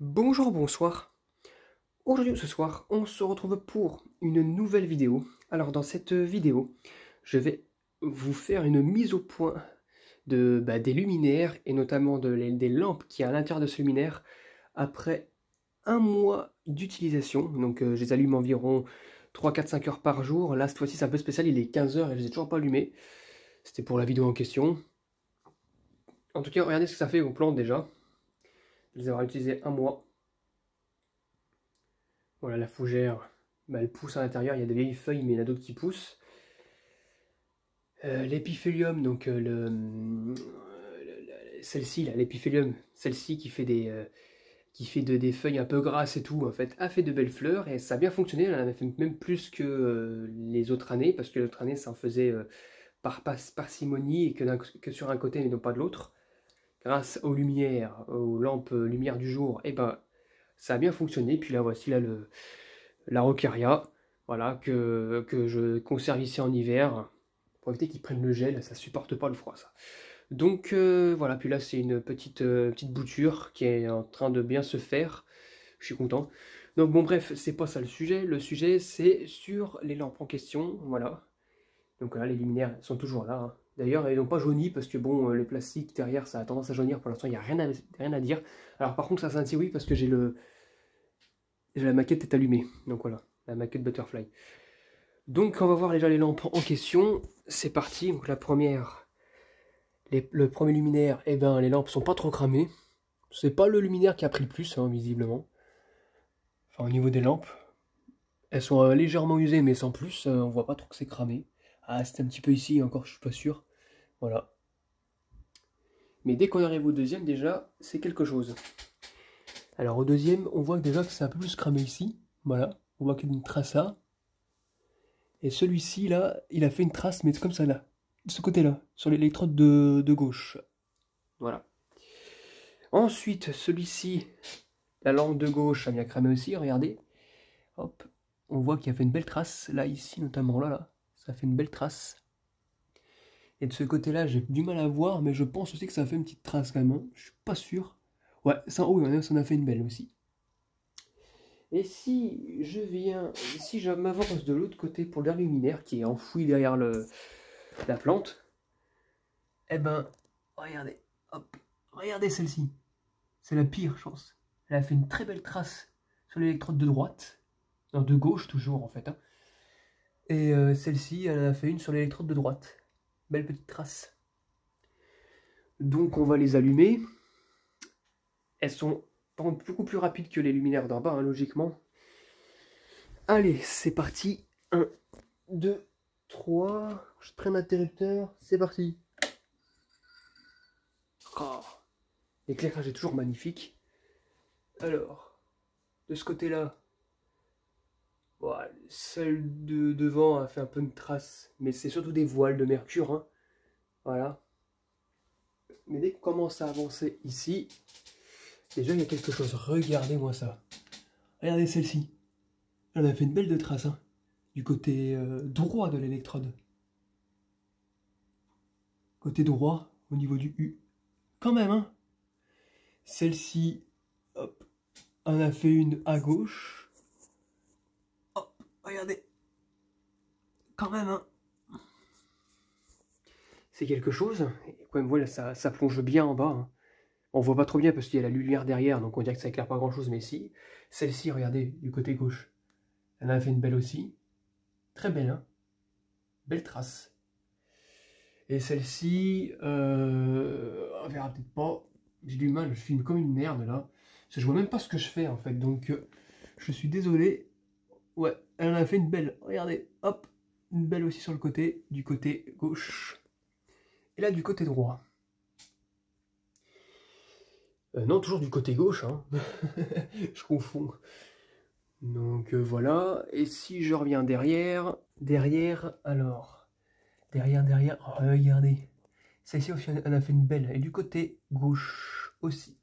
Bonjour, bonsoir. Aujourd'hui ou ce soir, on se retrouve pour une nouvelle vidéo. Alors dans cette vidéo, je vais vous faire une mise au point des luminaires et notamment des lampes qui y a à l'intérieur de ce luminaire après un mois d'utilisation. Donc je les allume environ 3, 4, 5 heures par jour. Là cette fois-ci c'est un peu spécial, il est 15 heures et je les ai toujours pas allumés. C'était pour la vidéo en question. En tout cas, regardez ce que ça fait aux plantes déjà. Je les avoir utilisées un mois. Voilà, la fougère, elle pousse à l'intérieur, il y a de vieilles feuilles, mais il y en a d'autres qui poussent. L'épiphélium, donc celle-ci, l'épiphélium, celle-ci qui fait des feuilles un peu grasses et tout, en fait, a fait de belles fleurs et ça a bien fonctionné. Elle en a fait même plus que les autres années, parce que l'autre année, ça en faisait par parcimonie et que sur un côté, mais non pas de l'autre. Grâce aux lumières, aux lampes lumière du jour, et ben ça a bien fonctionné. Puis là, voici là la Rocaria, voilà, que je conserve ici en hiver, pour éviter qu'ils prennent le gel, ça supporte pas le froid ça. Donc voilà, puis là c'est une petite bouture qui est en train de bien se faire, je suis content. Donc bon bref, c'est pas ça le sujet c'est sur les lampes en question, voilà. Donc là les luminaires sont toujours là, hein. D'ailleurs elles n'ont pas jauni parce que bon, le plastique derrière ça a tendance à jaunir, pour l'instant il n'y a rien à dire. Alors par contre ça scintille oui parce que j'ai la maquette est allumée, donc voilà, la maquette Butterfly. Donc on va voir déjà les lampes en question. C'est parti. Donc la première, le premier luminaire, eh ben les lampes sont pas trop cramées. C'est pas le luminaire qui a pris le plus, hein, visiblement. Enfin au niveau des lampes. Elles sont légèrement usées mais sans plus. On voit pas trop que c'est cramé. Ah c'est un petit peu ici encore, je suis pas sûr. Voilà. Mais dès qu'on arrive au deuxième déjà, c'est quelque chose. Alors au deuxième, on voit déjà que c'est un peu plus cramé ici. Voilà. On voit qu'il y a une trace là. Et celui-ci là, il a fait une trace mais c'est comme ça là. De ce côté-là, sur l'électrode de gauche. Voilà. Ensuite, celui-ci, la lampe de gauche, a bien cramé aussi, regardez. Hop, on voit qu'il a fait une belle trace, là, ici, notamment, là, ça fait une belle trace. Et de ce côté-là, j'ai du mal à voir, mais je pense aussi que ça a fait une petite trace quand même, hein. Je suis pas sûr. Ouais, ça, oh, ça en a fait une belle aussi. Et si je m'avance de l'autre côté pour le luminaire qui est enfoui derrière la plante, eh ben, regardez, hop, regardez celle-ci. C'est la pire, je pense. Elle a fait une très belle trace sur l'électrode de droite. Non, de gauche toujours en fait, hein. Et celle-ci, elle en a fait une sur l'électrode de droite. Belle petite trace. Donc on va les allumer. Elles sont beaucoup plus rapides que les luminaires d'en bas, hein, logiquement. Allez, c'est parti. 1, 2, 3. Je traîne l'interrupteur. C'est parti. Oh. L'éclairage est toujours magnifique. Alors, de ce côté-là, voilà, celle de devant a fait un peu une trace, mais c'est surtout des voiles de mercure, hein. Voilà. Mais dès qu'on commence à avancer ici, déjà il y a quelque chose. Regardez-moi ça. Regardez celle-ci. Elle a fait une belle de trace, hein, du côté droit de l'électrode. Côté droit, au niveau du U. Quand même, hein. Celle-ci, hop, en a fait une à gauche. Hop, regardez. Quand même, hein. C'est quelque chose. Et quand même, voilà, ça plonge bien en bas, hein. On voit pas trop bien parce qu'il y a la lumière derrière, donc on dirait que ça éclaire pas grand chose, mais si. Celle-ci, regardez, du côté gauche. Elle en a fait une belle aussi. Très belle, hein. Belle trace. Et celle-ci, on verra peut-être pas. J'ai du mal, je filme comme une merde là. Parce que je vois même pas ce que je fais en fait, donc je suis désolé. Ouais, elle en a fait une belle. Regardez, hop, une belle aussi sur le côté, du côté gauche. Et là, du côté droit. Non, toujours du côté gauche, hein. Je confonds. Donc voilà, et si je reviens derrière, alors, derrière, regardez. Celle-ci aussi, elle a fait une belle, et du côté gauche aussi.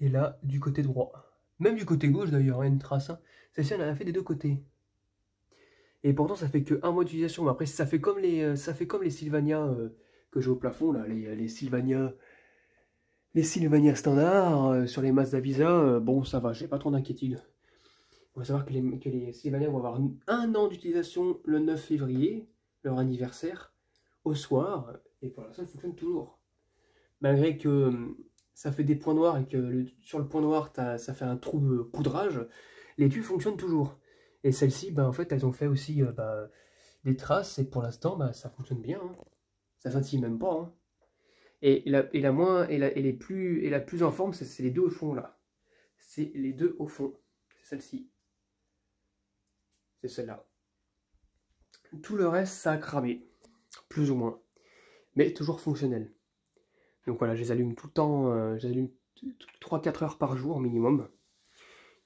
Et là, du côté droit. Même du côté gauche d'ailleurs, il y a une trace, hein. Celle-ci, elle en a fait des deux côtés. Et pourtant, ça fait que un mois d'utilisation. Mais après, ça fait comme les Sylvania que j'ai au plafond, là, les Sylvania Les Sylvania standards, sur les Mazda Visa, bon ça va, j'ai pas trop d'inquiétude. Il faut savoir que les Sylvania vont avoir un an d'utilisation le 9 février, leur anniversaire, au soir, et pour l'instant, ça fonctionne toujours. Malgré que ça fait des points noirs et que sur le point noir, ça fait un trou de poudrage, les tubes fonctionnent toujours. Et celles-ci, en fait, elles ont fait aussi des traces, et pour l'instant, ça fonctionne bien. Hein. Ça scintille même pas. Hein. Et la plus en forme, c'est les deux au fond, là. C'est les deux au fond. C'est celle-ci. C'est celle-là. Tout le reste, ça a cramé. Plus ou moins. Mais toujours fonctionnel. Donc voilà, je les allume tout le temps. Je les allume 3-4 heures par jour minimum.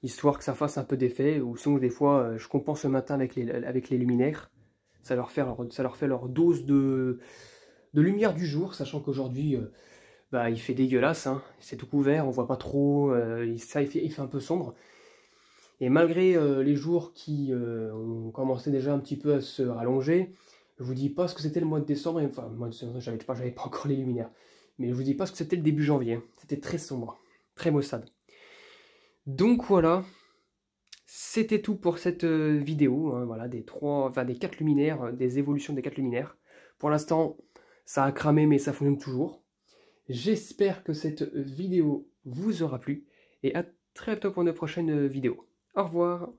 Histoire que ça fasse un peu d'effet. Ou sinon, des fois, je compense le matin avec les luminaires. Ça leur fait leur dose de lumière du jour. Sachant qu'aujourd'hui, il fait dégueulasse. Hein. C'est tout couvert, on voit pas trop. Il fait un peu sombre. Et malgré les jours qui ont commencé déjà un petit peu à se rallonger, je vous dis pas ce que c'était le mois de décembre, enfin le mois de décembre, j'avais pas encore les luminaires, mais je vous dis pas ce que c'était le début janvier, c'était très sombre, très maussade. Donc voilà, c'était tout pour cette vidéo, hein, voilà, des 4 luminaires, des évolutions des 4 luminaires. Pour l'instant, ça a cramé mais ça fonctionne toujours. J'espère que cette vidéo vous aura plu, et à très bientôt pour une prochaine vidéo. Au revoir.